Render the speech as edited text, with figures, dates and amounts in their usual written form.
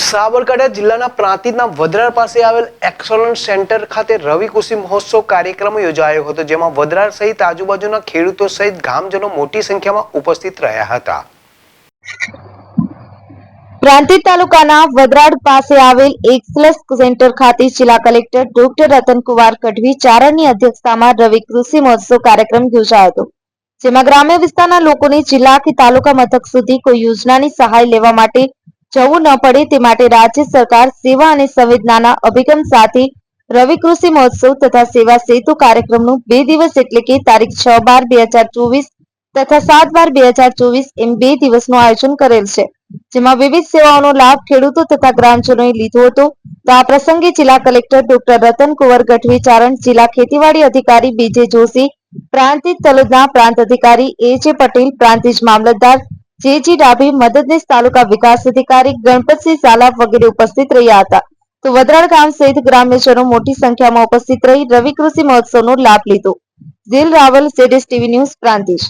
સાબરકાંઠા જિલ્લાના પ્રાંતિજના વડરાળ પાસે આવેલ એક્સલન્સ સેન્ટર ખાતે રવિ કૃષિ મહોત્સવ કાર્યક્રમ યોજાયો હતો, જેમાં વડરાળ સહિત આજુબાજુના ખેડૂતો સહિત ગામજનો મોટી સંખ્યામાં ઉપસ્થિત રહ્યા હતા. પ્રાંતિજ તાલુકાના વડરાળ પાસે આવેલ એક્સલન્સ સેન્ટર ખાતે જિલ્લા કલેક્ટર ડોક્ટર રતનકુમાર ગઢવી ચારણની અધ્યક્ષતામાં રવિ કૃષિ મહોત્સવ કાર્યક્રમ યોજાયો હતો, જેમાં ગ્રામ્ય વિસ્તારના લોકોને જિલ્લા કે તાલુકા મથક સુધી કોઈ યોજનાની સહાય લેવા માટે જવું ન પડે તે માટે રાજ્ય સરકાર સેવા અને સંવેદનાના અભિગમ સાથે રવિ કૃષિ મહોત્સવ તથા સેવા સેતુ કાર્યક્રમનું 2 દિવસ એટલે કે તારીખ 6/12/2024 તથા 7/12/2024 એમ 2 દિવસનું આયોજન કરેલ છે, જેમાં વિવિધ સેવાઓનો લાભ ખેડૂતો તથા ગ્રામજનોએ લીધો હતો. તો આ પ્રસંગે જિલ્લા કલેક્ટર ડોક્ટર રતનકુમાર ગઢવી ચારણ, જિલ્લા ખેતીવાડી અધિકારી બીજે જોશી, પ્રાંતિજ તલોદના પ્રાંત અધિકારી એ.જે. પટેલ, પ્રાંતિજ મામલતદાર જે.જી. ડાભી, મદદનીશ તાલુકા વિકાસ અધિકારી ગણપતસિંહ ઝાલા વગેરે ઉપસ્થિત રહ્યા હતા. તો વડરાળ ગામ સહિત ગ્રામ્યજનો મોટી સંખ્યામાં ઉપસ્થિત રહી રવિ કૃષિ મહોત્સવનો લાભ લીધો. દિલ રાવલ, ZSTV ન્યૂઝ, પ્રાંતિજ.